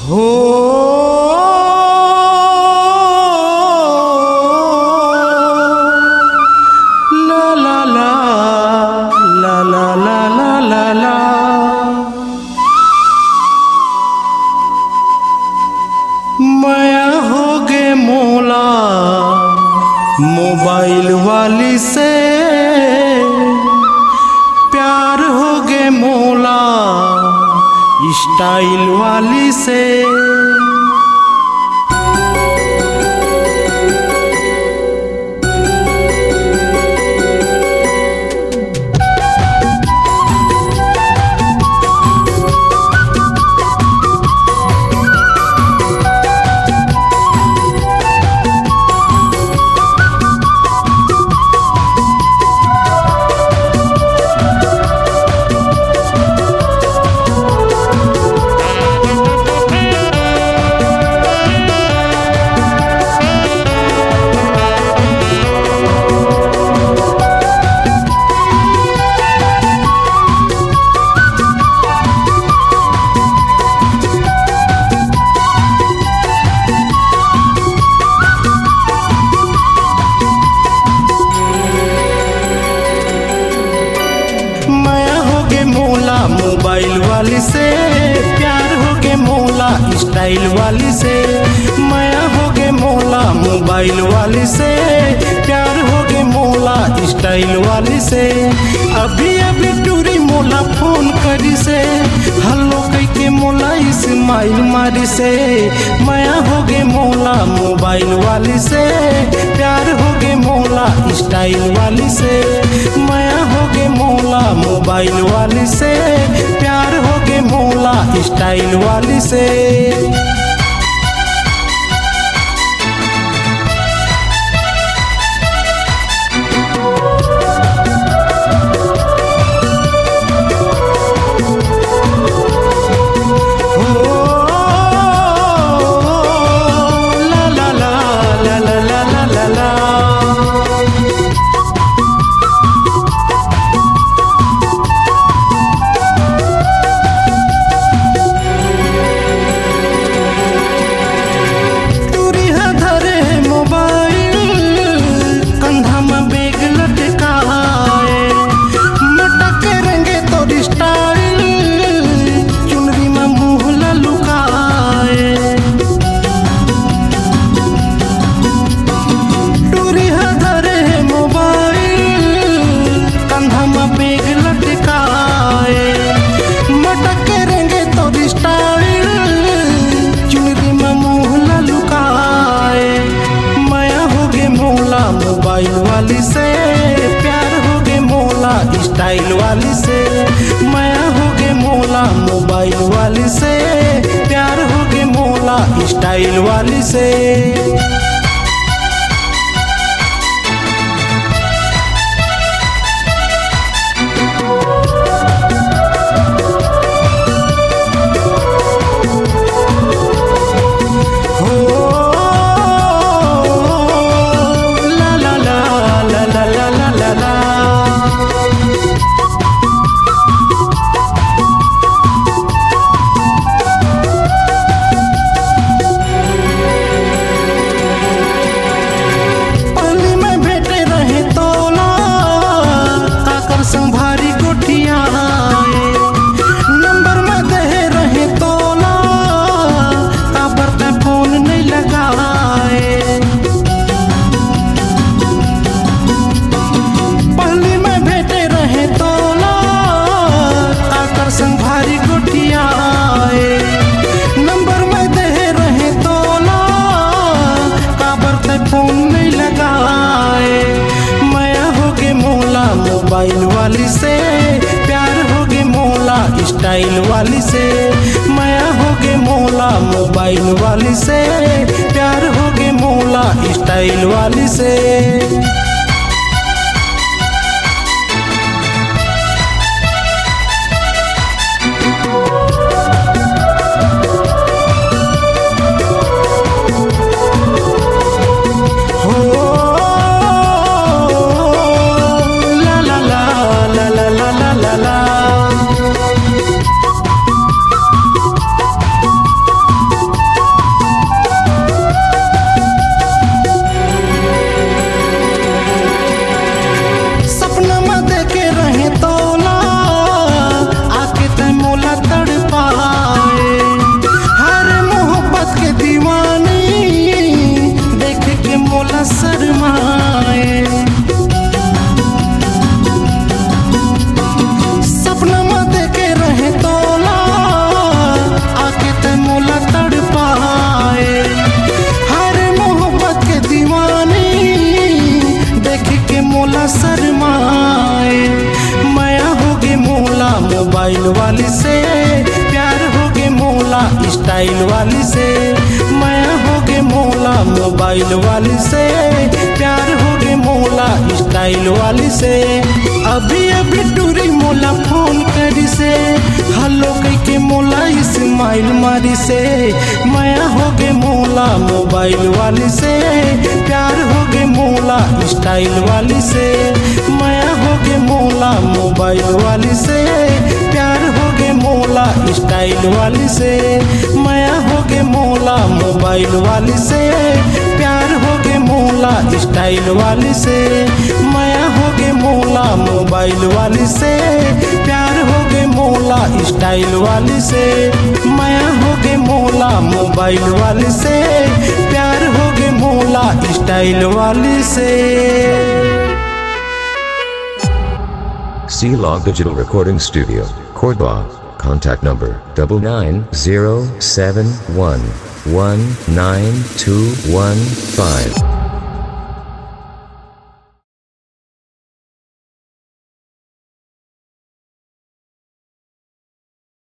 हो ला ला ला ला ला ला ला ला ला। माया हो गे मोला मोबाइल वाली से, प्यार हो गे मोला स्टाइल वाली से। मोबाइल वाली से, प्यार हो गे मोला स्टाइल वाली से। माया हो गे मोला मोबाइल वाली से, प्यार हो गे मोला स्टाइल वाली से। अभी अभी टूरी मोला फोन करी से, हल्लो कह के मोला स्माइल मारी से। माया हो गे मोला मोबाइल वाली से, प्यार हो गे मोला स्टाइल वाली से। माया हो गे मोला मोबाइल वाली से, प्यार हो गे मोला स्टाइल वाली से। मोबाइल वाली से, प्यार हो गे मोला स्टाइल वाली से। माया हो गे मोला मोबाइल वाली से, प्यार हो गे मोला स्टाइल वाली से। मोबाइल वाली से, प्यार हो गे मोला स्टाइल वाली से। माया हो गे मोला मोबाइल वाली से, प्यार हो गे मोला स्टाइल वाली से। मोबाइल वाली से प्यार हो गे मोला स्टाइल वाली से माया हो गे मोला मोबाइल वाली से प्यार हो गे मोला स्टाइल वाली से अभी अभी टूरी मोला फोन करी से हेलो कह के मोला स्माइल मारी से माया हो गे मोला मोबाइल वाली से प्यार हो गे मोला स्टाइल वाली से माया हो गे मोला मोबाइल वाली से प्यार हो गे मोला स्टाइल वाली से माया हो गे मोला मोबाइल वाली से प्यार हो गे मोला स्टाइल वाली से माया हो गे मोला मोबाइल वाली से प्यार हो गे मोला स्टाइल वाली से माया हो गे मोला मोबाइल वाली से प्यार हो गे मोला स्टाइल वाली से। C-Log Digital Recording Studio, Cordoba. Contact number 99071192115.